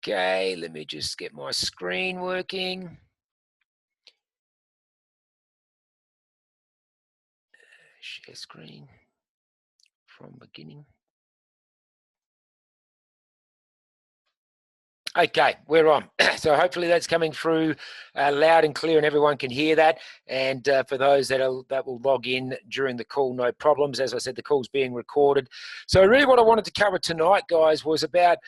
Okay, let me just get my screen working. Share screen from beginning. Okay, we're on. So hopefully that's coming through loud and clear and everyone can hear that. And for those that will log in during the call, no problems. As I said, the call's being recorded. So really what I wanted to cover tonight, guys, was about,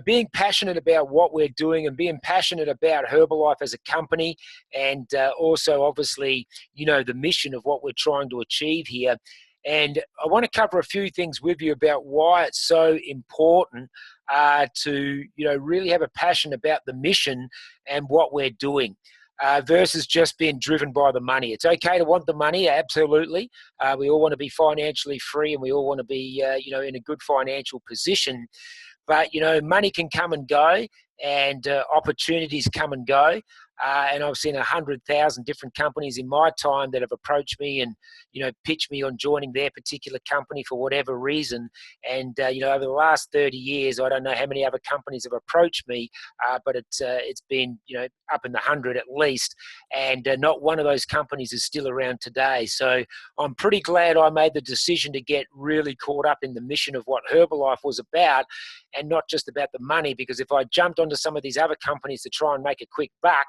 being passionate about what we're doing and being passionate about Herbalife as a company, and also obviously, the mission of what we're trying to achieve here. And I want to cover a few things with you about why it's so important to really have a passion about the mission and what we're doing, versus just being driven by the money. It's okay to want the money, absolutely. We all want to be financially free, and we all want to be in a good financial position. But money can come and go, and opportunities come and go. And I've seen 100,000 different companies in my time that have approached me and pitched me on joining their particular company for whatever reason. And over the last 30 years, I don't know how many other companies have approached me, but it's been up in the 100 at least. And not one of those companies is still around today. So I'm pretty glad I made the decision to get really caught up in the mission of what Herbalife was about, and not just about the money. Because if I jumped onto some of these other companies to try and make a quick buck,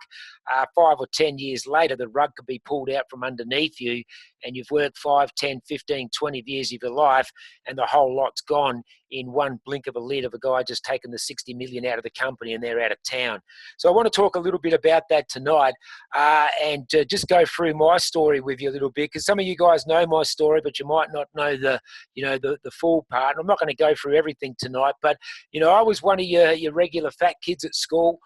5 or 10 years later, the rug could be pulled out from underneath you, and you've worked 5, 10, 15, 20 years of your life, and the whole lot's gone in one blink of a lid of a guy just taking the 60 million out of the company and they're out of town. So I want to talk a little bit about that tonight, and just go through my story with you a little bit, because some of you guys know my story, but you might not know the full part. And I'm not going to go through everything tonight, but I was one of your regular fat kids at school.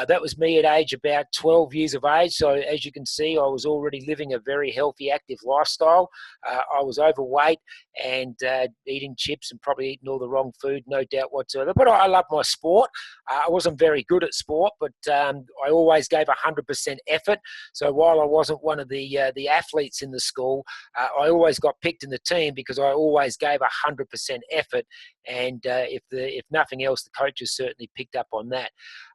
That was me at age about 12 years of age. So as you can see, I was already living a very healthy, active lifestyle. I was overweight and eating chips and probably eating all the wrong food, no doubt whatsoever. But I loved my sport. I wasn't very good at sport, but I always gave 100% effort. So while I wasn't one of the athletes in the school, I always got picked in the team because I always gave 100% effort. And if nothing else, the coaches certainly picked up on that.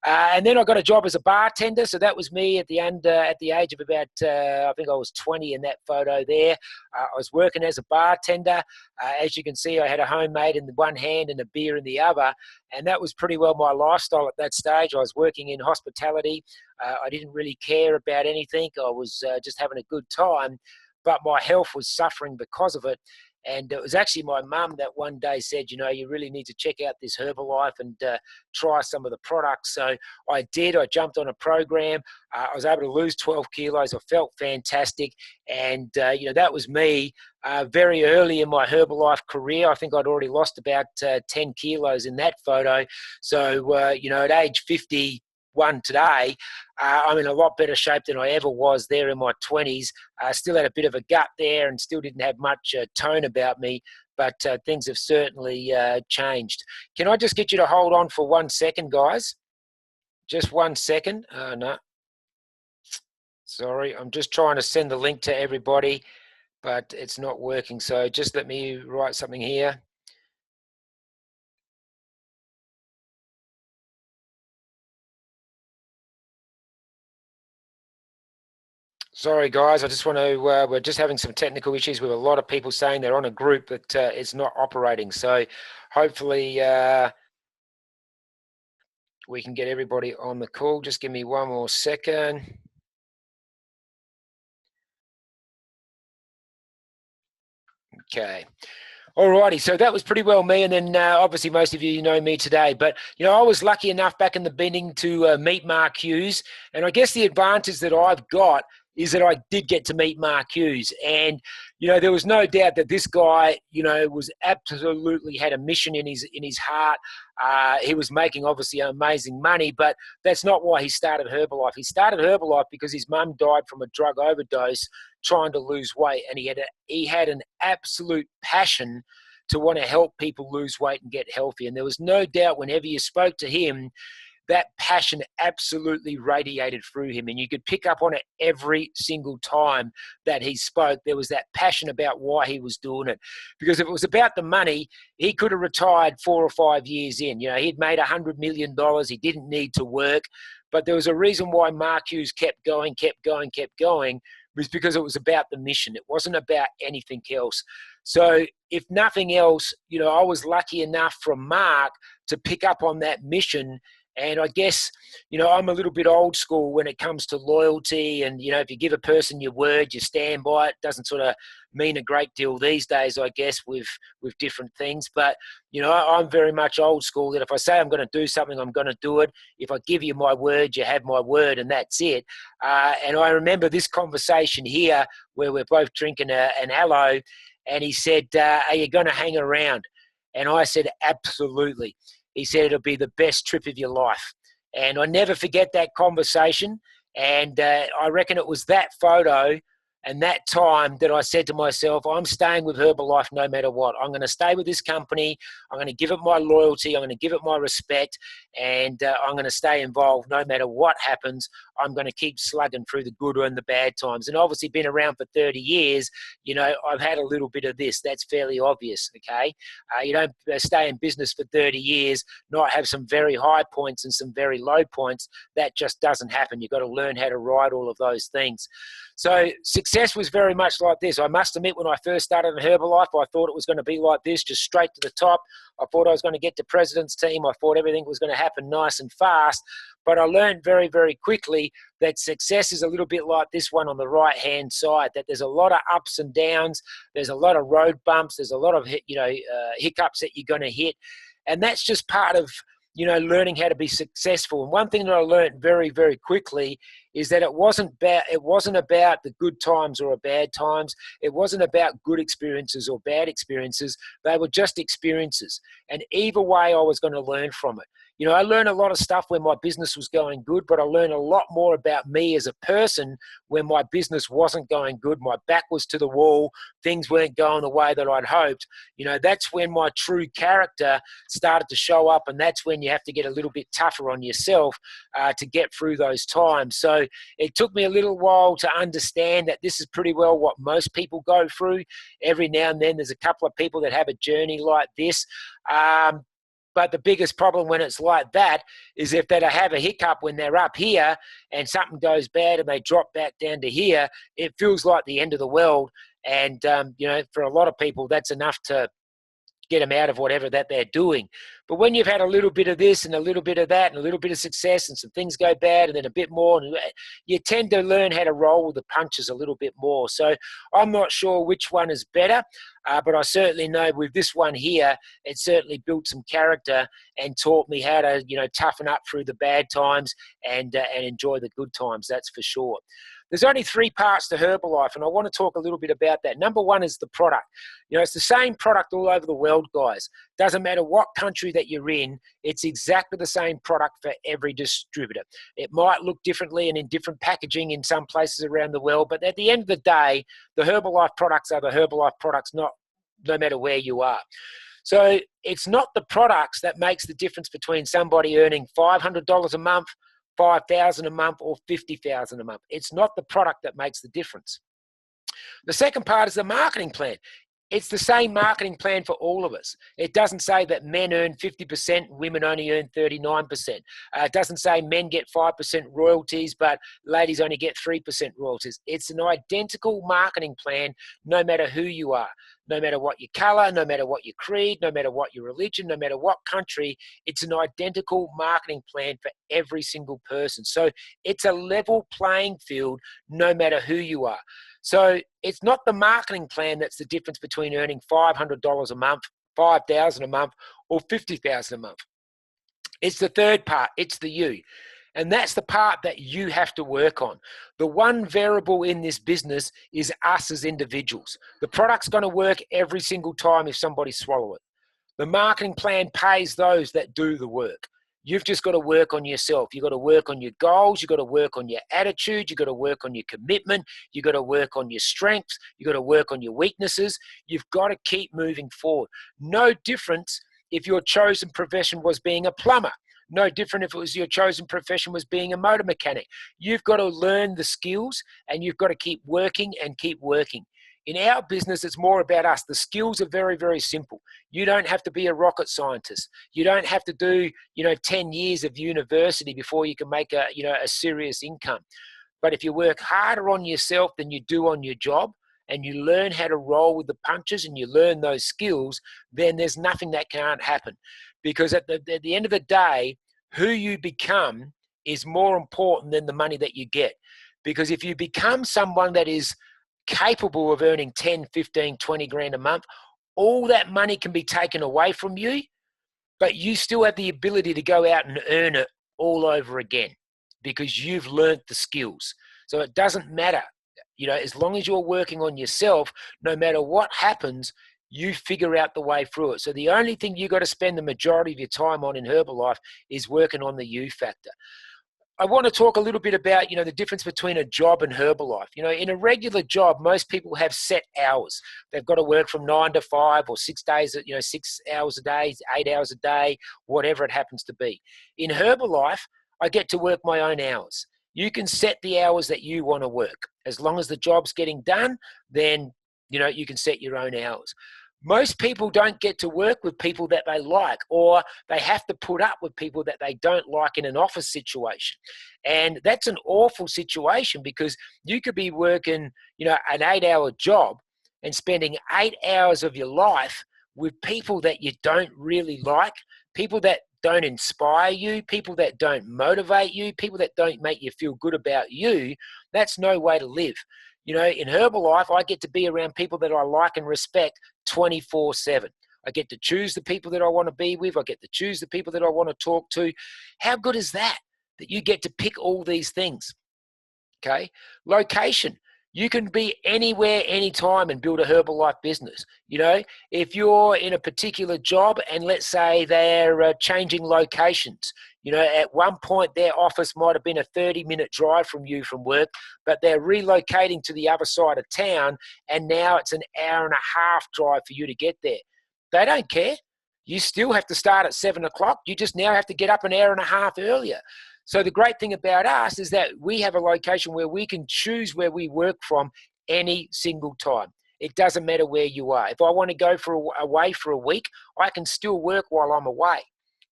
And then I got a job as a bartender. So that was me at the age of about, I think I was 20 in that photo there. I was working as a bartender. As you can see, I had a homemade in the one hand and a beer in the other. And that was pretty well my lifestyle at that stage. I was working in hospitality. I didn't really care about anything. I was just having a good time, but my health was suffering because of it. And it was actually my mum that one day said, you really need to check out this Herbalife and try some of the products. So I did. I jumped on a program. I was able to lose 12 kilos. I felt fantastic. And, that was me very early in my Herbalife career. I think I'd already lost about 10 kilos in that photo. So, at age 51 today, I'm in a lot better shape than I ever was there in my 20s. I still had a bit of a gut there and still didn't have much tone about me, but things have certainly changed. Can I just get you to hold on for 1 second, guys? Just 1 second. No. Sorry, I'm just trying to send the link to everybody, but it's not working. So just let me write something here. Sorry, guys. I just want to, we're just having some technical issues with a lot of people saying they're on a group, but it's not operating. So hopefully we can get everybody on the call. Just give me 1 more second. Okay. Alrighty, so that was pretty well me, and then obviously most of you know me today. But I was lucky enough back in the beginning to meet Mark Hughes, and I guess the advantage that I've got is that I did get to meet Mark Hughes, and there was no doubt that this guy was absolutely had a mission in his heart. He was making obviously amazing money, but that's not why he started Herbalife. He started Herbalife because his mum died from a drug overdose trying to lose weight, and he had an absolute passion to want to help people lose weight and get healthy. And there was no doubt whenever you spoke to him that passion absolutely radiated through him, and you could pick up on it every single time that he spoke. There was that passion about why he was doing it, because if it was about the money, he could have retired 4 or 5 years in. You know, he'd made $100 million. He didn't need to work, but there was a reason why Mark Hughes kept going, was because it was about the mission. It wasn't about anything else. So if nothing else, you know, I was lucky enough from Mark to pick up on that mission. And I guess, you know, I'm a little bit old school when it comes to loyalty. And, you know, if you give a person your word, you stand by it. Doesn't sort of mean a great deal these days, I guess, with different things. But, you know, I'm very much old school that if I say I'm going to do something, I'm going to do it. If I give you my word, you have my word, and that's it. And I remember this conversation here where we're both drinking an aloe, and he said, are you going to hang around? And I said, absolutely. He said, it'll be the best trip of your life. And I never forget that conversation. And I reckon it was that photo and that time that I said to myself, I'm staying with Herbalife no matter what. I'm going to stay with this company. I'm going to give it my loyalty. I'm going to give it my respect. And I'm going to stay involved no matter what happens. I'm going to keep slugging through the good and the bad times. And obviously been around for 30 years, you know, I've had a little bit of this. That's fairly obvious, okay? You don't stay in business for 30 years, not have some very high points and some very low points. That just doesn't happen. You've got to learn how to ride all of those things. So success was very much like this. I must admit, when I first started in Herbalife, I thought it was going to be like this, just straight to the top. I thought I was going to get the president's team. I thought everything was going to happen nice and fast. But I learned very, very quickly that success is a little bit like this one on the right-hand side, that there's a lot of ups and downs. There's a lot of road bumps. There's a lot of, hiccups that you're going to hit. And that's just part of, you know, learning how to be successful. And one thing that I learned very, very quickly is that it wasn't about the good times or bad times. It wasn't about good experiences or bad experiences. They were just experiences. And either way, I was going to learn from it. You know, I learned a lot of stuff when my business was going good, but I learned a lot more about me as a person when my business wasn't going good. My back was to the wall. Things weren't going the way that I'd hoped. You know, that's when my true character started to show up, and that's when you have to get a little bit tougher on yourself to get through those times. So it took me a little while to understand that this is pretty well what most people go through. Every now and then there's a couple of people that have a journey like this. But the biggest problem when it's like that is if they have a hiccup when they're up here and something goes bad and they drop back down to here, it feels like the end of the world. And, you know, for a lot of people, that's enough to get them out of whatever that they're doing. But when you've had a little bit of this and a little bit of that and a little bit of success and some things go bad and then a bit more, and you tend to learn how to roll with the punches a little bit more. So I'm not sure which one is better, but I certainly know with this one here, it certainly built some character and taught me how to, you know, toughen up through the bad times and enjoy the good times, that's for sure. There's only 3 parts to Herbalife, and I want to talk a little bit about that. Number one is the product. You know, it's the same product all over the world, guys. Doesn't matter what country that you're in, it's exactly the same product for every distributor. It might look differently and in different packaging in some places around the world, but at the end of the day, the Herbalife products are the Herbalife products, no matter where you are. So it's not the products that makes the difference between somebody earning $500 a month, $5,000 a month, or $50,000 a month. It's not the product that makes the difference. The second part is the marketing plan. It's the same marketing plan for all of us. It doesn't say that men earn 50%, women only earn 39%. It doesn't say men get 5% royalties, but ladies only get 3% royalties. It's an identical marketing plan no matter who you are. No matter what your color, no matter what your creed, no matter what your religion, no matter what country, it's an identical marketing plan for every single person. So it's a level playing field no matter who you are. So it's not the marketing plan that's the difference between earning $500 a month, $5,000 a month, or $50,000 a month. It's the third part. It's the you. And that's the part that you have to work on. The one variable in this business is us as individuals. The product's going to work every single time if somebody swallows it. The marketing plan pays those that do the work. You've just got to work on yourself. You've got to work on your goals. You've got to work on your attitude. You've got to work on your commitment. You've got to work on your strengths. You've got to work on your weaknesses. You've got to keep moving forward. No difference if your chosen profession was being a plumber. No different if it was your chosen profession was being a motor mechanic. You've got to learn the skills and you've got to keep working and keep working. In our business, it's more about us. The skills are very, very simple. You don't have to be a rocket scientist. You don't have to do, 10 years of university before you can make a serious income. But if you work harder on yourself than you do on your job, and you learn how to roll with the punches and you learn those skills, then there's nothing that can't happen. Because at the end of the day, who you become is more important than the money that you get. Because if you become someone that is capable of earning 10, 15, 20 grand a month, all that money can be taken away from you, but you still have the ability to go out and earn it all over again because you've learned the skills. So it doesn't matter, as long as you're working on yourself, no matter what happens, you figure out the way through it. So the only thing you got to spend the majority of your time on in Herbalife is working on the you factor. I want to talk a little bit about, the difference between a job and Herbalife. In a regular job, most people have set hours. They've got to work from 9 to 5 or 6 days, 6 hours a day, 8 hours a day, whatever it happens to be. In Herbalife, I get to work my own hours. You can set the hours that you want to work. As long as the job's getting done, then, you can set your own hours. Most people don't get to work with people that they like, or they have to put up with people that they don't like in an office situation. And that's an awful situation because you could be working, an 8-hour job and spending 8 hours of your life with people that you don't really like, people that don't inspire you, people that don't motivate you, people that don't make you feel good about you. That's no way to live. In Herbalife, I get to be around people that I like and respect 24/7. I get to choose the people that I want to be with. I get to choose the people that I want to talk to. How good is that? That you get to pick all these things. Okay. Location. You can be anywhere, anytime and build a Herbalife business. If you're in a particular job and let's say they're changing locations, at one point their office might have been a 30-minute drive from you from work, but they're relocating to the other side of town and now it's an hour and a half drive for you to get there. They don't care. You still have to start at 7 o'clock. You just now have to get up an hour and a half earlier. So the great thing about us is that we have a location where we can choose where we work from any single time. It doesn't matter where you are. If I want to go away for a week, I can still work while I'm away.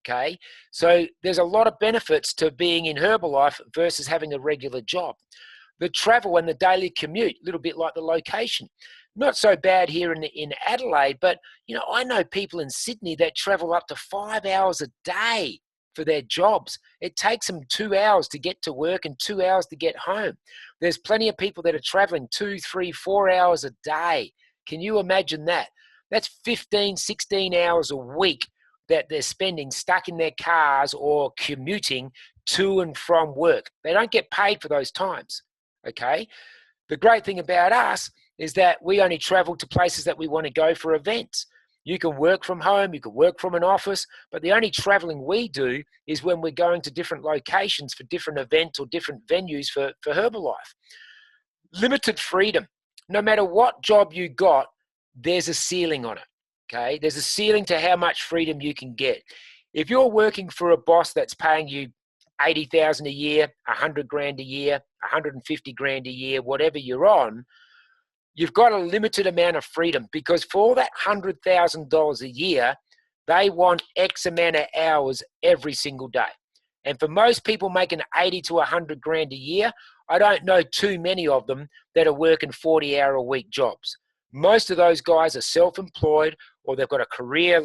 Okay. So there's a lot of benefits to being in Herbalife versus having a regular job. The travel and the daily commute, a little bit like the location. Not so bad here in Adelaide, but I know people in Sydney that travel up to 5 hours a day for their jobs. It takes them 2 hours to get to work and 2 hours to get home. There's plenty of people that are traveling 2, 3, 4 hours a day. Can you imagine that? That's 15, 16 hours a week that they're spending stuck in their cars or commuting to and from work. They don't get paid for those times. Okay. The great thing about us is that we only travel to places that we want to go for events. You can work from home, you can work from an office, but the only traveling we do is when we're going to different locations for different events or different venues for Herbalife. Limited freedom. No matter what job you got, there's a ceiling on it, okay? There's a ceiling to how much freedom you can get. If you're working for a boss that's paying you 80,000 a year, 100 grand a year, 150 grand a year, whatever you're on, you've got a limited amount of freedom because for that $100,000 a year, they want X amount of hours every single day. And for most people making 80 to 100 grand a year, I don't know too many of them that are working 40-hour-a-week jobs. Most of those guys are self-employed or they've got a career,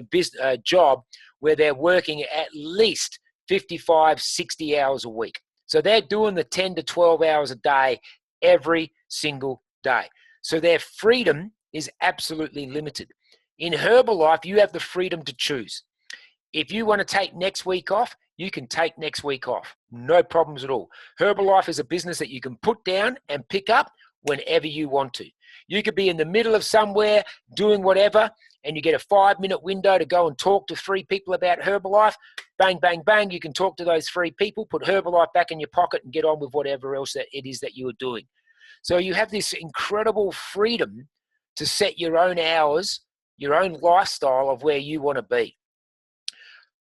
business, job where they're working at least 55, 60 hours a week. So they're doing the 10 to 12 hours a day every single day. So their freedom is absolutely limited. In Herbalife, you have the freedom to choose. If you want to take next week off, you can take next week off. No problems at all. Herbalife is a business that you can put down and pick up whenever you want to. You could be in the middle of somewhere doing whatever, and you get a 5-minute window to go and talk to 3 people about Herbalife. Bang, bang, bang. You can talk to those 3 people, put Herbalife back in your pocket and get on with whatever else that it is that you are doing. So you have this incredible freedom to set your own hours, your own lifestyle of where you want to be.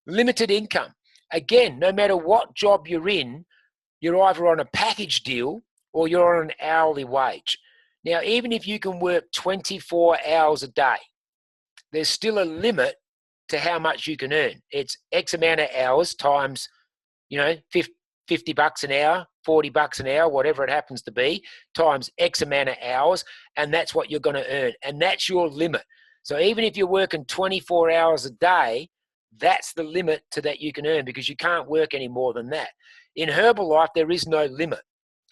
Limited income. again, no matter what job you're in, you're either on a package deal or you're on an hourly wage. Now, even if you can work 24 hours a day, there's still a limit to how much you can earn. It's X amount of hours times, 50 bucks an hour, 40 bucks an hour, whatever it happens to be, times X amount of hours, and that's what you're going to earn. And that's your limit. So even if you're working 24 hours a day, that's the limit to that you can earn, because you can't work any more than that. In Herbalife, there is no limit.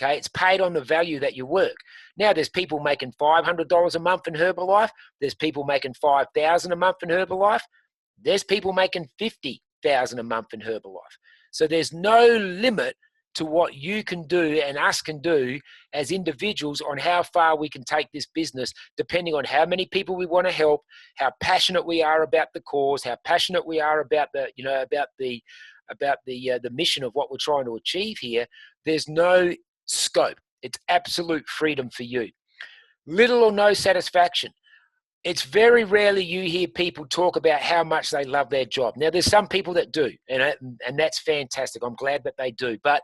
Okay, it's paid on the value that you work. Now, there's people making $500 a month in Herbalife. There's people making $5,000 a month in Herbalife. There's people making $50,000 a month in Herbalife. So there's no limit to what you can do and us can do as individuals on how far we can take this business, depending on how many people we want to help, how passionate we are about the cause, how passionate we are about the mission of what we're trying to achieve here. There's no scope. It's absolute freedom for you. Little or no satisfaction. It's very rarely you hear people talk about how much they love their job. Now, there's some people that do, and that's fantastic. I'm glad that they do. But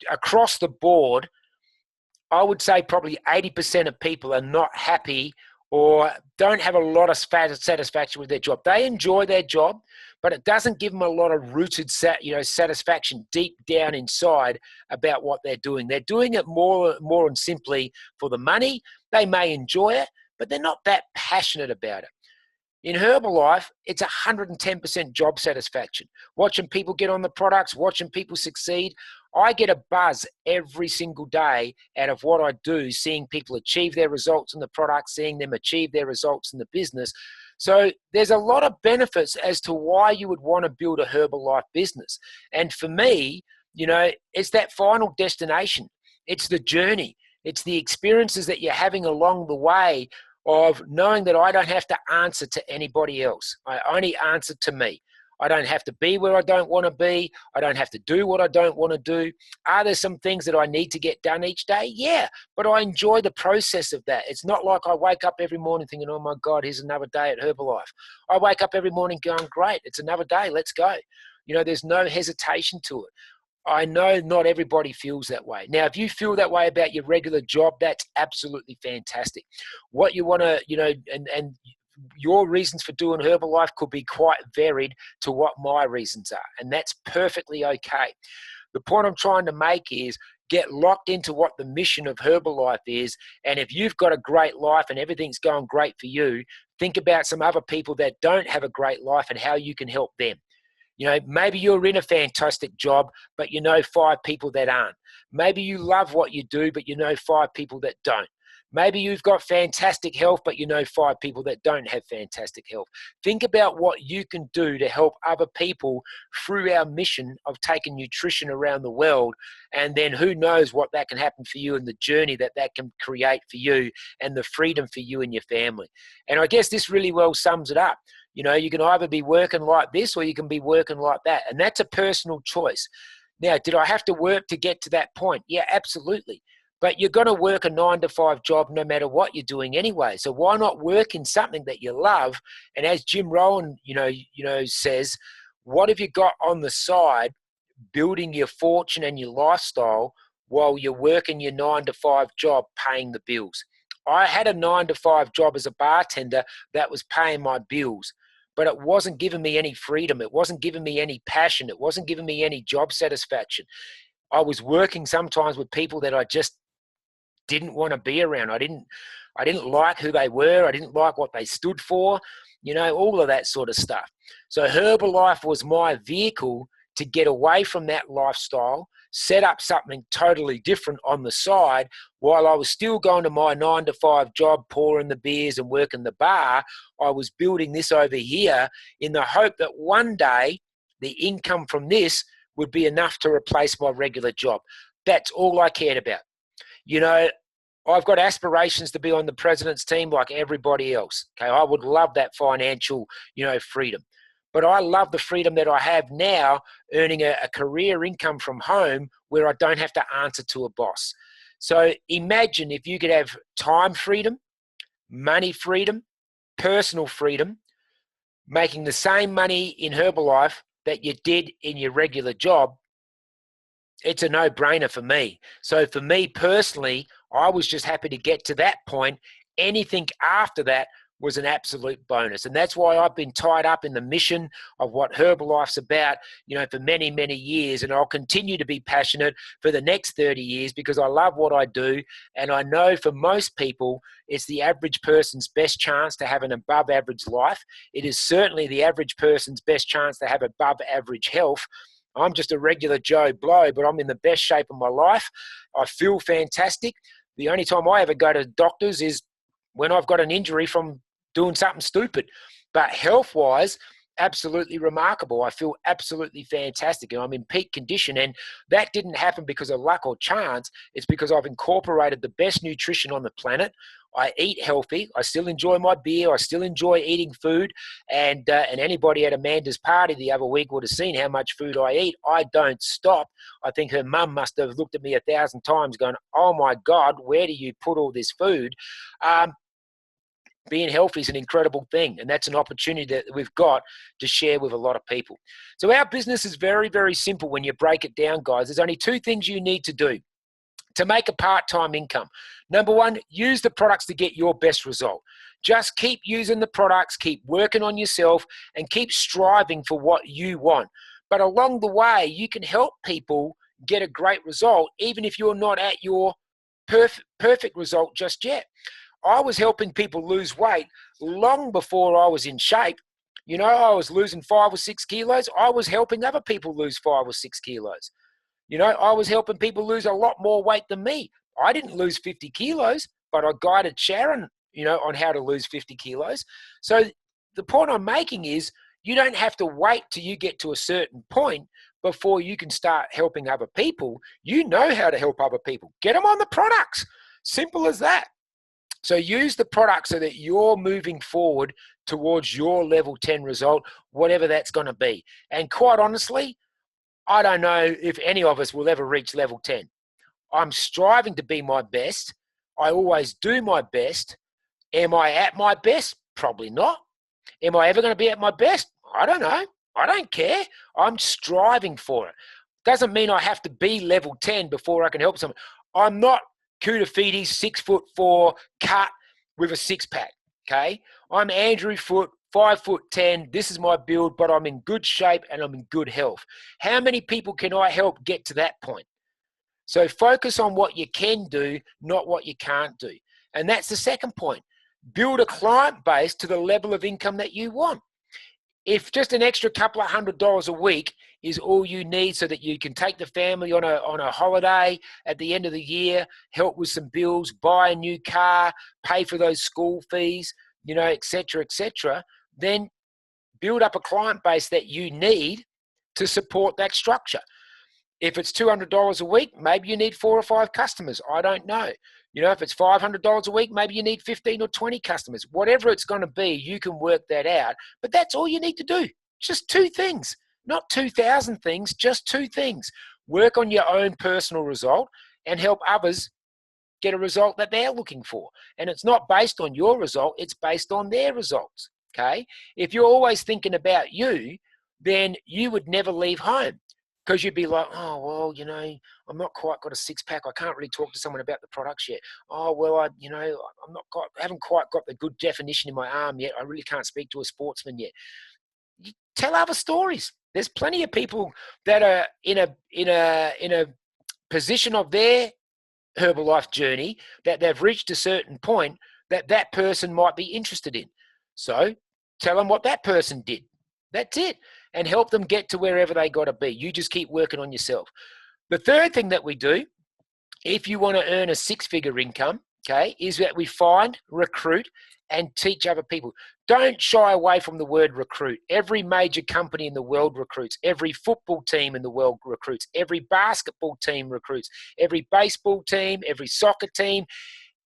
across the board, I would say probably 80% of people are not happy or don't have a lot of satisfaction with their job. They enjoy their job, but it doesn't give them a lot of rooted satisfaction deep down inside about what they're doing. They're doing it more and simply for the money. They may enjoy it, but they're not that passionate about it. In Herbalife, it's 110% job satisfaction. Watching people get on the products, watching people succeed. I get a buzz every single day out of what I do, seeing people achieve their results in the product, seeing them achieve their results in the business. So there's a lot of benefits as to why you would want to build a Herbalife business. And for me, it's that final destination. It's the journey. It's the experiences that you're having along the way of knowing that I don't have to answer to anybody else. I only answer to me. I don't have to be where I don't want to be. I don't have to do what I don't want to do. Are there some things that I need to get done each day? Yeah, but I enjoy the process of that. It's not like I wake up every morning thinking, oh my God, here's another day at Herbalife. I wake up every morning going, great, it's another day, let's go. There's no hesitation to it. I know not everybody feels that way. Now, if you feel that way about your regular job, that's absolutely fantastic. What you want to, and your reasons for doing Herbalife could be quite varied to what my reasons are, and that's perfectly okay. The point I'm trying to make is get locked into what the mission of Herbalife is, and if you've got a great life and everything's going great for you, think about some other people that don't have a great life and how you can help them. Maybe you're in a fantastic job, but 5 people that aren't. Maybe you love what you do, but 5 people that don't. Maybe you've got fantastic health, but 5 people that don't have fantastic health. Think about what you can do to help other people through our mission of taking nutrition around the world. And then who knows what that can happen for you and the journey that can create for you and the freedom for you and your family. And I guess this really well sums it up. You can either be working like this or you can be working like that. And that's a personal choice. Now, did I have to work to get to that point? Yeah, absolutely. But you're going to work a 9-to-5 job no matter what you're doing anyway. So why not work in something that you love? And as Jim Rohn, says, what have you got on the side building your fortune and your lifestyle while you're working your 9-to-5 job paying the bills? I had a 9-to-5 job as a bartender that was paying my bills, but it wasn't giving me any freedom. It wasn't giving me any passion. It wasn't giving me any job satisfaction. I was working sometimes with people that I just didn't want to be around. I didn't like who they were. I didn't like what they stood for, all of that sort of stuff. So Herbalife was my vehicle to get away from that lifestyle, set up something totally different on the side while I was still going to my 9-to-5 job, pouring the beers and working the bar. I was building this over here in the hope that one day the income from this would be enough to replace my regular job. That's all I cared about. I've got aspirations to be on the president's team like everybody else. Okay, I would love that financial, freedom. But I love the freedom that I have now, earning a career income from home where I don't have to answer to a boss. So imagine if you could have time freedom, money freedom, personal freedom, making the same money in Herbalife that you did in your regular job, it's a no-brainer for me. So for me personally, I was just happy to get to that point. Anything after that was an absolute bonus. And that's why I've been tied up in the mission of what Herbalife's about, for many, many years. And I'll continue to be passionate for the next 30 years because I love what I do. And I know for most people, it's the average person's best chance to have an above average life. It is certainly the average person's best chance to have above average health. I'm just a regular Joe Blow, but I'm in the best shape of my life. I feel fantastic. The only time I ever go to doctors is when I've got an injury from doing something stupid. But health-wise, absolutely remarkable. I feel absolutely fantastic, and I'm in peak condition. And that didn't happen because of luck or chance. It's because I've incorporated the best nutrition on the planet. I eat healthy. I still enjoy my beer. I still enjoy eating food. And anybody at Amanda's party the other week would have seen how much food I eat. I don't stop. I think her mum must have looked at me 1,000 times going, oh my God, where do you put all this food? Being healthy is an incredible thing, and that's an opportunity that we've got to share with a lot of people. So our business is very, very simple when you break it down, guys. There's only 2 things you need to do to make a part-time income. Number 1, use the products to get your best result. Just keep using the products, keep working on yourself, and keep striving for what you want. But along the way, you can help people get a great result, even if you're not at your perfect result just yet. I was helping people lose weight long before I was in shape. I was losing 5 or 6 kilos. I was helping other people lose 5 or 6 kilos. I was helping people lose a lot more weight than me. I didn't lose 50 kilos, but I guided Sharon, on how to lose 50 kilos. So the point I'm making is you don't have to wait till you get to a certain point before you can start helping other people. You know how to help other people. Get them on the products. Simple as that. So use the product so that you're moving forward towards your level 10 result, whatever that's going to be. And quite honestly, I don't know if any of us will ever reach level 10. I'm striving to be my best. I always do my best. Am I at my best? Probably not. Am I ever going to be at my best? I don't know. I don't care. I'm striving for it. Doesn't mean I have to be level 10 before I can help someone. I'm not Kudafiti, 6'4", cut with a 6-pack, okay? I'm Andrew Foote, 5'10". This is my build, but I'm in good shape and I'm in good health. How many people can I help get to that point? So focus on what you can do, not what you can't do. And that's the second point. Build a client base to the level of income that you want. If just an extra couple of $100 a week is all you need so that you can take the family on a holiday at the end of the year, help with some bills, buy a new car, pay for those school fees, et cetera, then build up a client base that you need to support that structure. If it's $200 a week, maybe you need 4 or 5 customers. I don't know. If it's $500 a week, maybe you need 15 or 20 customers. Whatever it's going to be, you can work that out. But that's all you need to do. Just 2 things, not 2,000 things, just 2 things. Work on your own personal result and help others get a result that they're looking for. And it's not based on your result, it's based on their results, okay? If you're always thinking about you, then you would never leave home. Because you'd be like, oh, well, I'm not quite got a 6-pack. I can't really talk to someone about the products yet. Oh, well, I haven't quite got the good definition in my arm yet. I really can't speak to a sportsman yet. You tell other stories. There's plenty of people that are in a position of their Herbalife journey that they've reached a certain point that person might be interested in. So tell them what that person did. That's it. And help them get to wherever they got to be. You just keep working on yourself. The third thing that we do, if you want to earn a 6-figure income, okay, is that we find, recruit, and teach other people. Don't shy away from the word recruit. Every major company in the world recruits. Every football team in the world recruits. Every basketball team recruits. Every baseball team, every soccer team,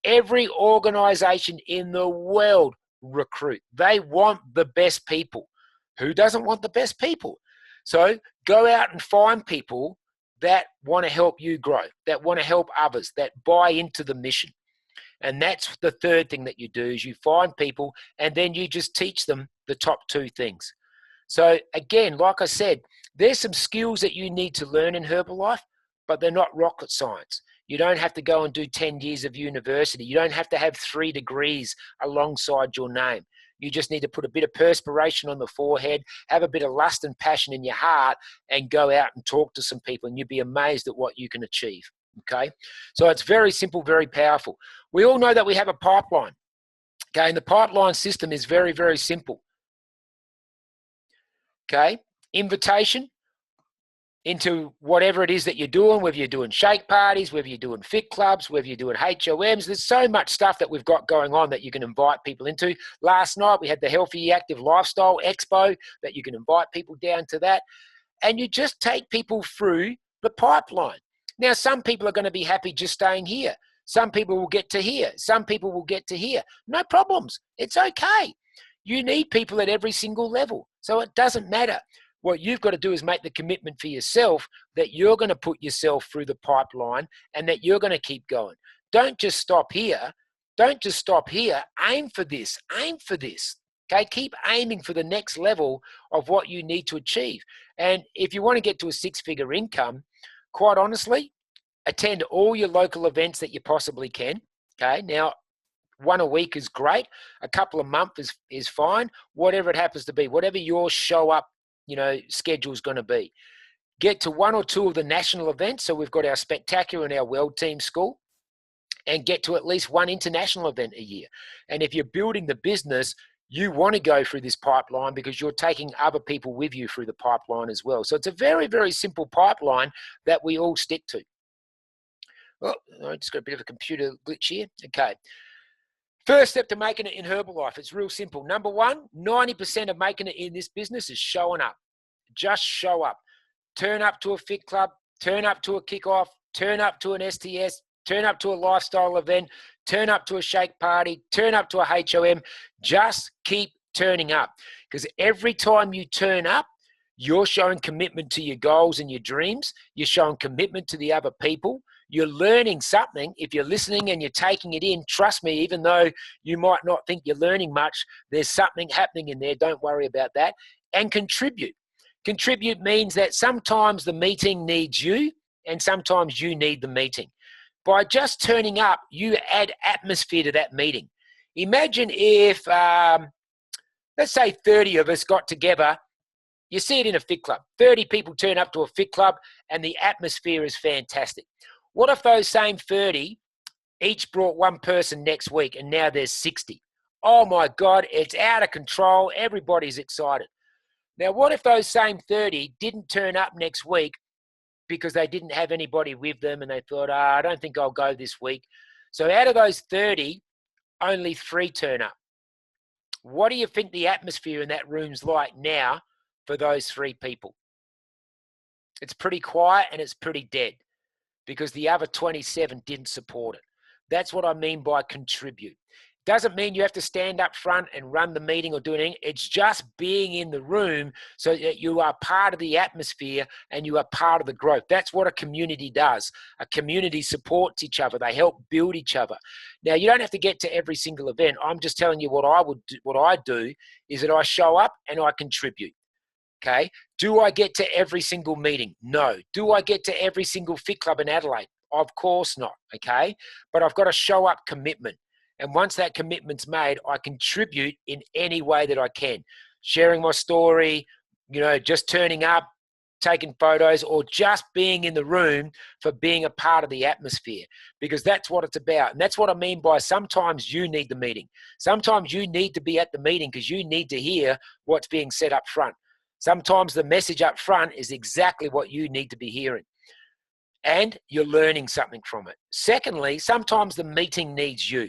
every organization in the world recruit. They want the best people. Who doesn't want the best people? So go out and find people that want to help you grow, that want to help others, that buy into the mission. And that's the third thing that you do is you find people and then you just teach them the top 2 things. So again, like I said, there's some skills that you need to learn in Herbalife, but they're not rocket science. You don't have to go and do 10 years of university. You don't have to have 3 degrees alongside your name. You just need to put a bit of perspiration on the forehead, have a bit of lust and passion in your heart, and go out and talk to some people, and you'd be amazed at what you can achieve. Okay? So it's very simple, very powerful. We all know that we have a pipeline. Okay? And the pipeline system is very, very simple. Okay? Invitation into whatever it is that you're doing, whether you're doing shake parties, whether you're doing fit clubs, whether you're doing HOMs. There's so much stuff that we've got going on that you can invite people into. Last night, we had the Healthy Active Lifestyle Expo that you can invite people down to that. And you just take people through the pipeline. Now, some people are going to be happy just staying here. Some people will get to here. Some people will get to here. No problems. It's okay. You need people at every single level. So it doesn't matter. What you've got to do is make the commitment for yourself that you're going to put yourself through the pipeline and that you're going to keep going. Don't just stop here. Don't just stop here. Aim for this. Aim for this. Okay, keep aiming for the next level of what you need to achieve. And if you want to get to a 6-figure income, quite honestly, attend all your local events that you possibly can. Okay, now, 1 a week is great. A couple a month is fine. Whatever it happens to be, whatever your show up, schedule is going to be. Get to 1 or 2 of the national events. So we've got our Spectacular and our World Team School, and get to at least 1 international event a year. And if you're building the business, you want to go through this pipeline because you're taking other people with you through the pipeline as well. So it's a very, very simple pipeline that we all stick to. Well, I just got a bit of a computer glitch here. Okay. First step to making it in Herbalife, it's real simple. Number 1, 90% of making it in this business is showing up. Just show up. Turn up to a fit club, turn up to a kickoff, turn up to an STS, turn up to a lifestyle event, turn up to a shake party, turn up to a HOM. Just keep turning up, because every time you turn up, you're showing commitment to your goals and your dreams. You're showing commitment to the other people. You're learning something. If you're listening and you're taking it in, trust me, even though you might not think you're learning much, there's something happening in there. Don't worry about that. And contribute. Contribute means that sometimes the meeting needs you and sometimes you need the meeting. By just turning up, you add atmosphere to that meeting. Imagine if, let's say 30 of us got together. You see it in a fit club. 30 people turn up to a fit club and the atmosphere is fantastic. What if those same 30 each brought 1 person next week and now there's 60? Oh my God, it's out of control. Everybody's excited. Now, what if those same 30 didn't turn up next week because they didn't have anybody with them and they thought, I don't think I'll go this week. So out of those 30, only 3 turn up. What do you think the atmosphere in that room's like now for those 3 people? It's pretty quiet and it's pretty dead because the other 27 didn't support it. That's what I mean by contribute. Doesn't mean you have to stand up front and run the meeting or do anything. It's just being in the room so that you are part of the atmosphere and you are part of the growth. That's what a community does. A community supports each other. They help build each other. Now, you don't have to get to every single event. I'm just telling you what I do is that I show up and I contribute. Okay. Do I get to every single meeting? No. Do I get to every single fit club in Adelaide? Of course not. Okay. But I've got to show up commitment. And once that commitment's made, I contribute in any way that I can. Sharing my story, just turning up, taking photos, or just being in the room for being a part of the atmosphere, because that's what it's about. And that's what I mean by sometimes you need the meeting. Sometimes you need to be at the meeting because you need to hear what's being said up front. Sometimes the message up front is exactly what you need to be hearing. And you're learning something from it. Secondly, sometimes the meeting needs you.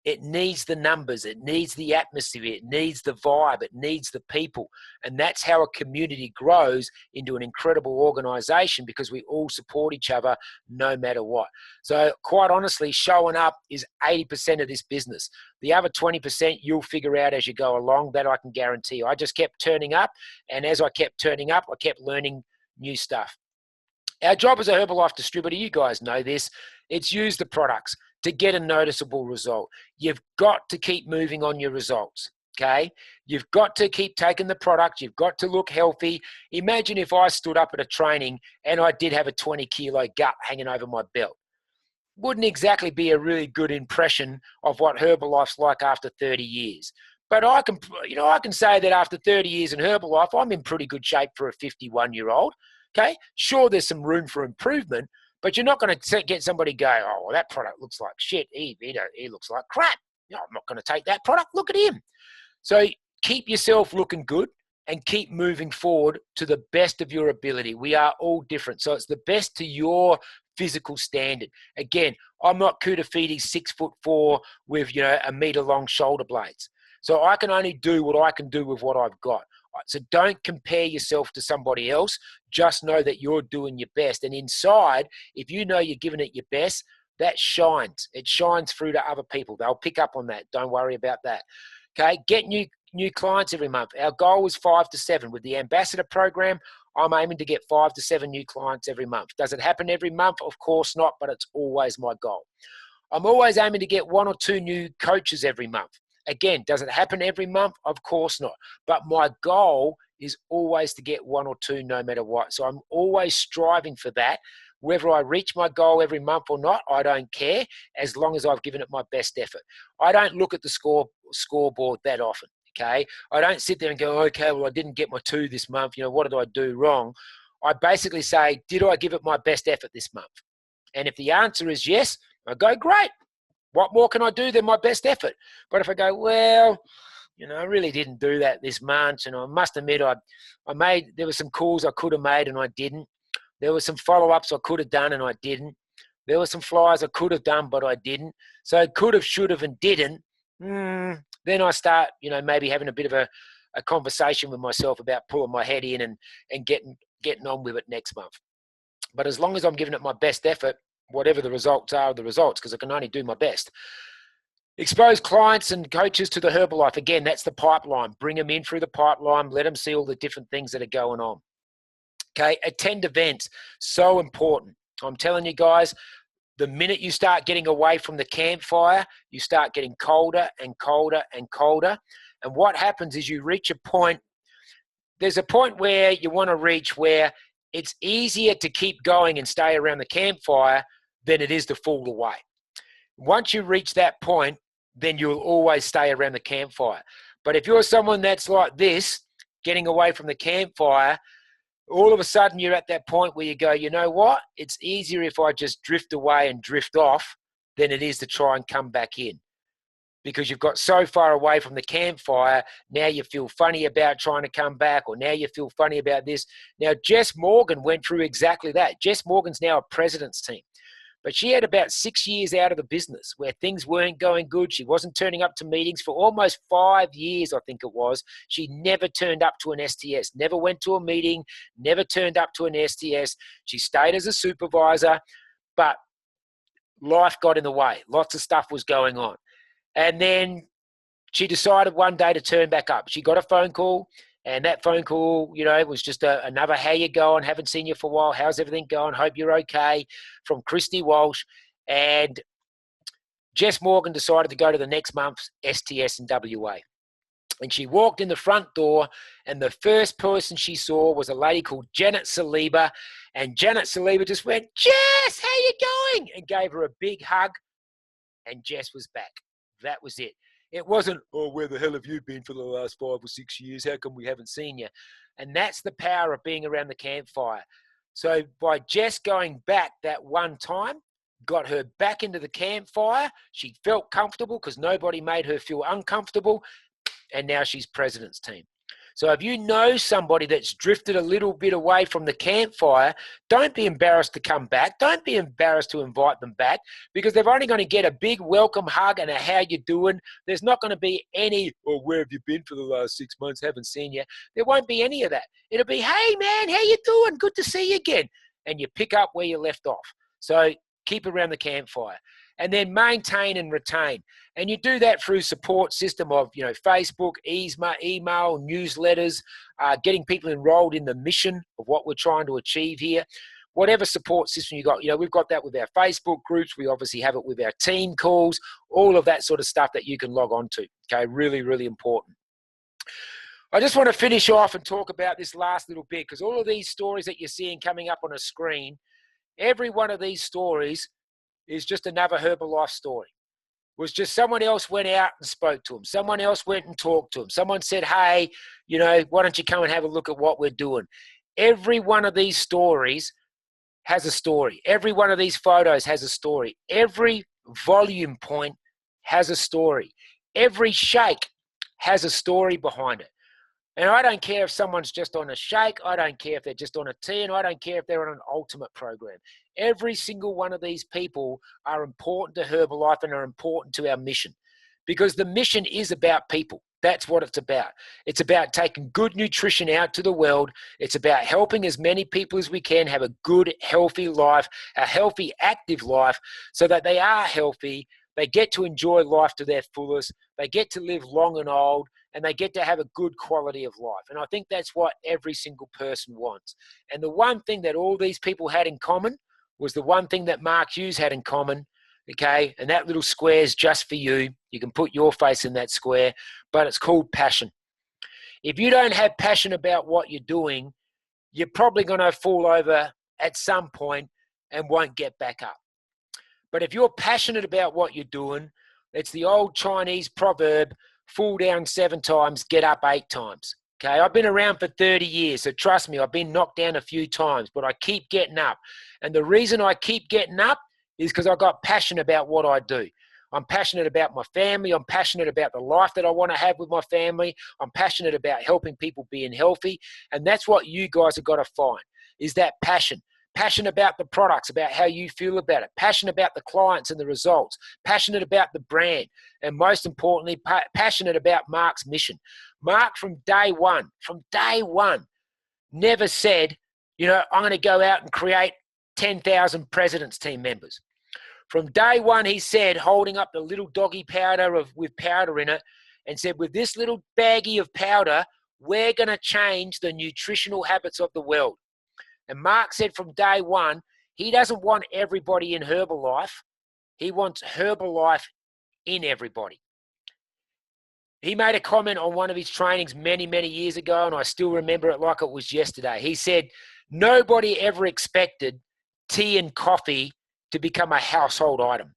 It needs the numbers. It needs the atmosphere. It needs the vibe. It needs the people. And that's how a community grows into an incredible organization, because we all support each other no matter what. So quite honestly, showing up is 80% of this business. The other 20% you'll figure out as you go along. That I can guarantee you. I just kept turning up. And as I kept turning up, I kept learning new stuff. Our job as a Herbalife distributor, you guys know this, it's use the products to get a noticeable result. You've got to keep moving on your results. okay? You've got to keep taking the product. You've got to look healthy. Imagine if I stood up at a training and I did have a 20-kilo gut hanging over my belt. Wouldn't exactly be a really good impression of what Herbalife's like after 30 years. But I can say that after 30 years in Herbalife, I'm in pretty good shape for a 51-year-old. Okay, sure, there's some room for improvement, but you're not going to get somebody go, oh, well, that product looks like shit. He looks like crap. I'm not going to take that product. Look at him. So keep yourself looking good and keep moving forward to the best of your ability. We are all different. So it's the best to your physical standard. Again, I'm not Kuta Feedy 6'4" with, a meter long shoulder blades. So I can only do what I can do with what I've got. So don't compare yourself to somebody else. Just know that you're doing your best. And inside, if you know you're giving it your best, that shines. It shines through to other people. They'll pick up on that. Don't worry about that. Okay, get new clients every month. Our goal was 5 to 7. With the ambassador program, I'm aiming to get 5 to 7 new clients every month. Does it happen every month? Of course not, but it's always my goal. I'm always aiming to get 1 or 2 new coaches every month. Again, does it happen every month? Of course not. But my goal is always to get 1 or 2 no matter what. So I'm always striving for that. Whether I reach my goal every month or not, I don't care, as long as I've given it my best effort. I don't look at the scoreboard that often, okay? I don't sit there and go, okay, well, I didn't get my 2 this month. What did I do wrong? I basically say, did I give it my best effort this month? And if the answer is yes, I go, great. What more can I do than my best effort? But if I go, well, I really didn't do that this month, and I must admit there were some calls I could have made and I didn't. There were some follow-ups I could have done and I didn't. There were some flyers I could have done, but I didn't. So could have, should have, and didn't. Then I start, maybe having a bit of a conversation with myself about pulling my head in and getting on with it next month. But as long as I'm giving it my best effort, whatever the results are the results, because I can only do my best. Expose clients and coaches to the Herbalife. Again, that's the pipeline. Bring them in through the pipeline. Let them see all the different things that are going on. Okay, attend events. So important. I'm telling you guys, the minute you start getting away from the campfire, you start getting colder and colder and colder. And what happens is you reach a point. There's a point where you want to reach where it's easier to keep going and stay around the campfire than it is to fall away. Once you reach that point, then you'll always stay around the campfire. But if you're someone that's like this, getting away from the campfire, all of a sudden you're at that point where you go, you know what? It's easier if I just drift away and drift off than it is to try and come back in. Because you've got so far away from the campfire, now you feel funny about trying to come back, or now you feel funny about this. Now, Jess Morgan went through exactly that. Jess Morgan's now a president's team. But she had about 6 years out of the business where things weren't going good. She wasn't turning up to meetings for almost 5 years, I think it was. She never turned up to an STS, never went to a meeting, never turned up to an STS. She stayed as a supervisor, but life got in the way. Lots of stuff was going on. And then she decided one day to turn back up. She got a phone call, and that phone call, it was just another, how you going? Haven't seen you for a while. How's everything going? Hope you're okay, from Christy Walsh. And Jess Morgan decided to go to the next month's STS in WA. And she walked in the front door, and the first person she saw was a lady called Janet Saliba. And Janet Saliba just went, Jess, how you going? And gave her a big hug, and Jess was back. That was it. It wasn't, oh, where the hell have you been for the last 5 or 6 years? How come we haven't seen you? And that's the power of being around the campfire. So by Jess going back that one time, got her back into the campfire. She felt comfortable because nobody made her feel uncomfortable. And now she's president's team. So if you know somebody that's drifted a little bit away from the campfire, don't be embarrassed to come back. Don't be embarrassed to invite them back, because they're only going to get a big welcome hug and a how you doing. There's not going to be any, oh, where have you been for the last 6 months? Haven't seen you. There won't be any of that. It'll be, hey, man, how you doing? Good to see you again. And you pick up where you left off. So keep around the campfire. And then maintain and retain. And you do that through support system of, Facebook, email, newsletters, getting people enrolled in the mission of what we're trying to achieve here. Whatever support system you got, we've got that with our Facebook groups. We obviously have it with our team calls, all of that sort of stuff that you can log on to. Okay, really, really important. I just want to finish off and talk about this last little bit, because all of these stories that you're seeing coming up on a screen, every one of these stories is just another Herbalife story. It was just someone else went out and spoke to them. Someone else went and talked to them. Someone said, hey, why don't you come and have a look at what we're doing? Every one of these stories has a story. Every one of these photos has a story. Every volume point has a story. Every shake has a story behind it. And I don't care if someone's just on a shake. I don't care if they're just on a tea, and I don't care if they're on an ultimate program. Every single one of these people are important to Herbalife and are important to our mission, because the mission is about people. That's what it's about. It's about taking good nutrition out to the world. It's about helping as many people as we can have a good, healthy life, a healthy, active life, so that they are healthy. They get to enjoy life to their fullest. They get to live long and old, and they get to have a good quality of life. And I think that's what every single person wants. And the one thing that all these people had in common was the one thing that Mark Hughes had in common, okay? And that little square is just for you. You can put your face in that square, but it's called passion. If you don't have passion about what you're doing, you're probably going to fall over at some point and won't get back up. But if you're passionate about what you're doing, it's the old Chinese proverb, fall down 7 times, get up 8 times. Okay, I've been around for 30 years, so trust me, I've been knocked down a few times, but I keep getting up. And the reason I keep getting up is because I got passion about what I do. I'm passionate about my family. I'm passionate about the life that I want to have with my family. I'm passionate about helping people being healthy. And that's what you guys have got to find, is that passion. Passionate about the products, about how you feel about it. Passionate about the clients and the results. Passionate about the brand. And most importantly, passionate about Mark's mission. Mark, from day one, never said, I'm going to go out and create 10,000 President's Team members. From day one, he said, holding up the little doggy powder with powder in it, and said, with this little baggie of powder, we're going to change the nutritional habits of the world. And Mark said from day one, he doesn't want everybody in Herbalife. He wants Herbalife in everybody. He made a comment on one of his trainings many, many years ago, and I still remember it like it was yesterday. He said, nobody ever expected tea and coffee to become a household item.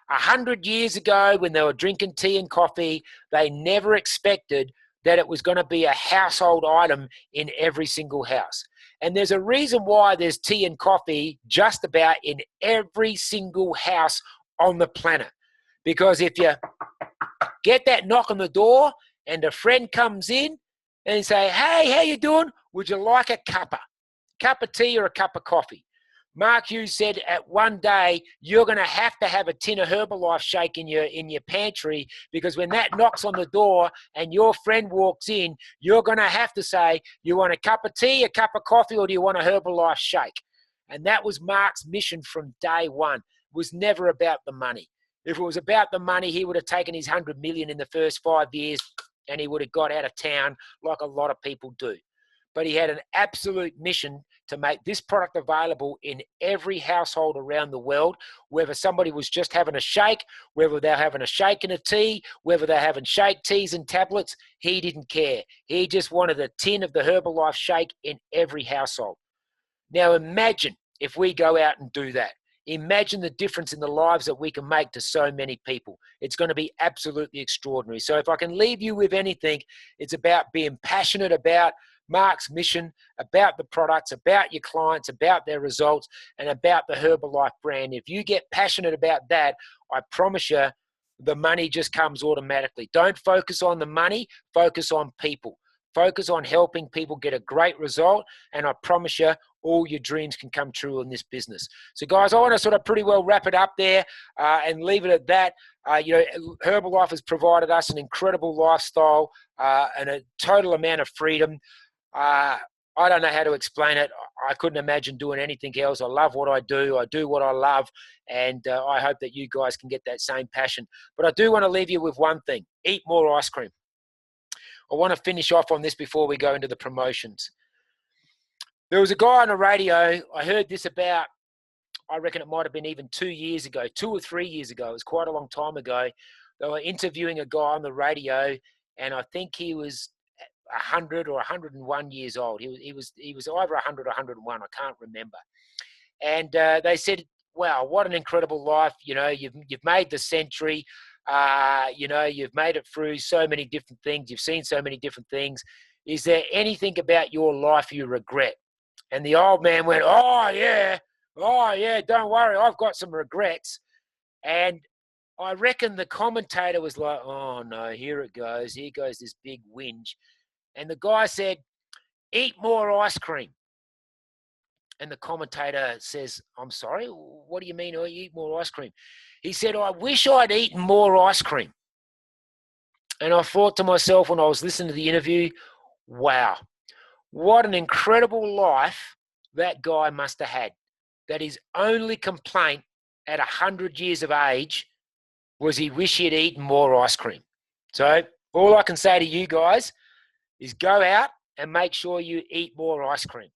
100 years ago, when they were drinking tea and coffee, they never expected that it was going to be a household item in every single house. And there's a reason why there's tea and coffee just about in every single house on the planet. Because if you get that knock on the door and a friend comes in and say, hey, how you doing? Would you like a cup of tea or a cup of coffee? Mark Hughes said at one day, you're going to have a tin of Herbalife shake in your pantry, because when that knocks on the door and your friend walks in, you're going to have to say, you want a cup of tea, a cup of coffee, or do you want a Herbalife shake? And that was Mark's mission from day one. It was never about the money. If it was about the money, he would have taken his 100 million in the first 5 years and he would have got out of town like a lot of people do. But he had an absolute mission to make this product available in every household around the world, whether somebody was just having a shake, whether they're having a shake and a tea, whether they're having shake, teas and tablets, he didn't care. He just wanted a tin of the Herbalife shake in every household. Now imagine if we go out and do that. Imagine the difference in the lives that we can make to so many people. It's going to be absolutely extraordinary. So if I can leave you with anything, it's about being passionate about Mark's mission, about the products, about your clients, about their results, and about the Herbalife brand. If you get passionate about that, I promise you, the money just comes automatically. Don't focus on the money, focus on people. Focus on helping people get a great result, and I promise you, all your dreams can come true in this business. So, guys, I want to sort of pretty well wrap it up there and leave it at that. Herbalife has provided us an incredible lifestyle and a total amount of freedom. I don't know how to explain it. I couldn't imagine doing anything else. I love what I do. I do what I love, and I hope that you guys can get that same passion. But I do want to leave you with one thing. Eat more ice cream. I want to finish off on this before we go into the promotions. There was a guy on the radio. I heard this about, I reckon it might have been even 2 years ago, 2 or 3 years ago. It was quite a long time ago. They were interviewing a guy on the radio, and I think he was 100 or 101 years old. He was either 100 or 101. I can't remember. And they said, "Wow, what an incredible life! You know, you've made the century. You know, you've made it through so many different things. You've seen so many different things. Is there anything about your life you regret?" And the old man went, oh, yeah, don't worry, I've got some regrets. And I reckon the commentator was like, oh, no, here it goes. Here goes this big whinge. And the guy said, eat more ice cream. And the commentator says, I'm sorry, what do you mean I eat more ice cream? He said, I wish I'd eaten more ice cream. And I thought to myself when I was listening to the interview, wow, what an incredible life that guy must have had. That his only complaint at 100 years of age was he wished he had eaten more ice cream. So all I can say to you guys is go out and make sure you eat more ice cream.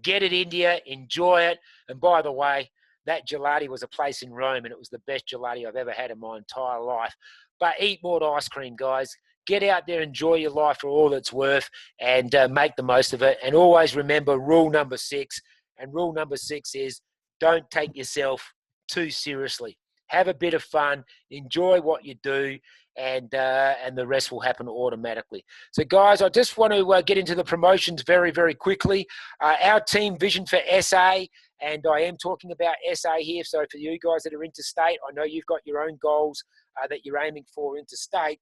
Get it into you, enjoy it. And by the way, that gelati was a place in Rome, and it was the best gelati I've ever had in my entire life. But eat more ice cream, guys. Get out there, enjoy your life for all it's worth, and make the most of it. And always remember rule number 6. And rule number 6 is don't take yourself too seriously. Have a bit of fun, enjoy what you do, and the rest will happen automatically. So, guys, I just want to get into the promotions very, very quickly. Our team vision for SA, and I am talking about SA here. So for you guys that are interstate, I know you've got your own goals that you're aiming for interstate.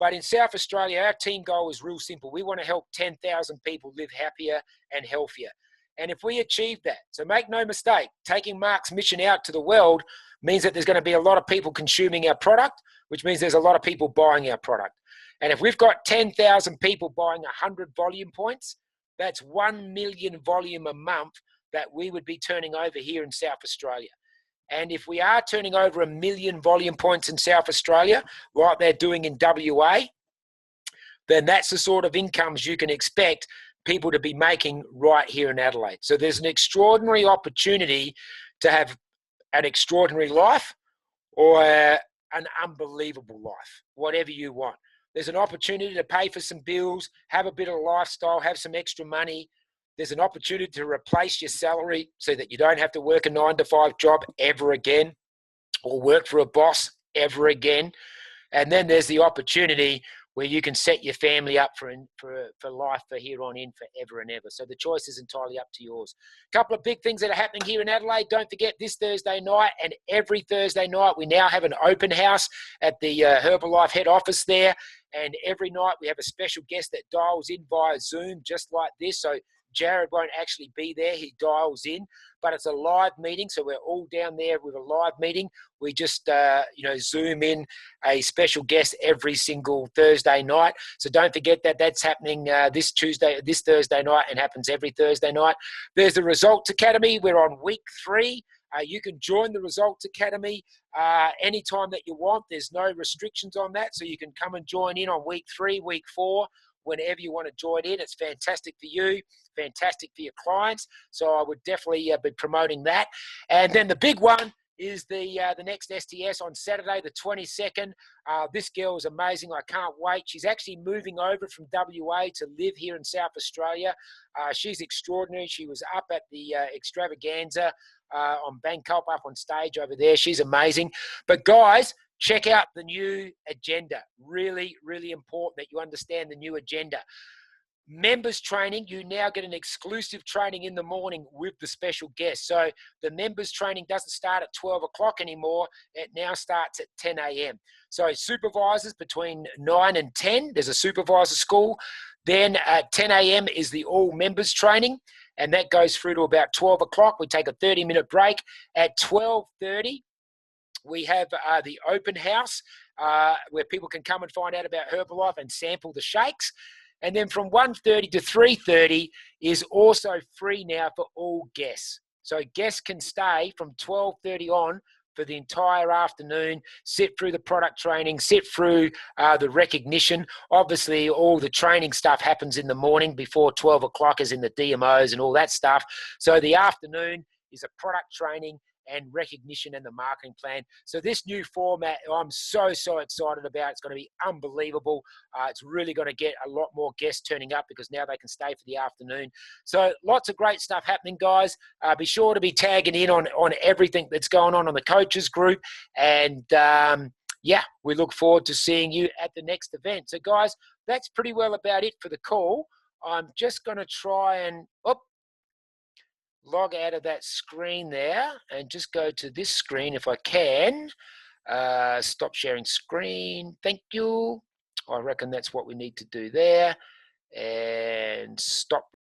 But in South Australia, our team goal is real simple. We want to help 10,000 people live happier and healthier. And if we achieve that, so make no mistake, taking Mark's mission out to the world means that there's going to be a lot of people consuming our product, which means there's a lot of people buying our product. And if we've got 10,000 people buying 100 volume points, that's 1 million volume a month that we would be turning over here in South Australia. And if we are turning over 1 million volume points in South Australia, like they're doing in WA, then that's the sort of incomes you can expect people to be making right here in Adelaide. So there's an extraordinary opportunity to have an extraordinary life or an unbelievable life, whatever you want. There's an opportunity to pay for some bills, have a bit of lifestyle, have some extra money. There's an opportunity to replace your salary so that you don't have to work a 9-to-5 job ever again or work for a boss ever again. And then there's the opportunity where you can set your family up for life for here on in forever and ever. So the choice is entirely up to yours. A couple of big things that are happening here in Adelaide. Don't forget this Thursday night and every Thursday night, we now have an open house at the Herbalife head office there. And every night we have a special guest that dials in via Zoom just like this. So Jared won't actually be there. He dials in, but it's a live meeting. So we're all down there with a live meeting. We just, Zoom in a special guest every single Thursday night. So don't forget that that's happening this Thursday night, and happens every Thursday night. There's the Results Academy. We're on week 3. You can join the Results Academy anytime that you want. There's no restrictions on that. So you can come and join in on week 3, week 4, whenever you want to join in. It's fantastic for you, fantastic for your clients. So I would definitely be promoting that. And then the big one is the next STS on Saturday, the 22nd. This girl is amazing. I can't wait. She's actually moving over from WA to live here in South Australia. She's extraordinary. She was up at the extravaganza on Bangkok, up on stage over there. She's amazing. But guys, check out the new agenda. Really, really important that you understand the new agenda. Members training, you now get an exclusive training in the morning with the special guest. So the members training doesn't start at 12 o'clock anymore. It now starts at 10 a.m. So supervisors between 9 and 10, there's a supervisor school. Then at 10 a.m. is the all members training, and that goes through to about 12 o'clock. We take a 30-minute break. At 12:30, we have the open house where people can come and find out about Herbalife and sample the shakes. And then from 1:30 to 3:30 is also free now for all guests. So guests can stay from 12:30 on for the entire afternoon, sit through the product training, sit through the recognition. Obviously, all the training stuff happens in the morning before 12 o'clock, as in the DMOs and all that stuff. So the afternoon is a product training and recognition and the marketing plan. So this new format, I'm so excited about. It's going to be unbelievable. It's really going to get a lot more guests turning up because now they can stay for the afternoon. So lots of great stuff happening, guys. Be sure to be tagging in on everything that's going on the coaches group. And yeah, we look forward to seeing you at the next event. So guys, that's pretty well about it for the call. I'm just going to try and log out of that screen there and just go to this screen if I can. Stop sharing screen. Thank you. I reckon that's what we need to do there. And stop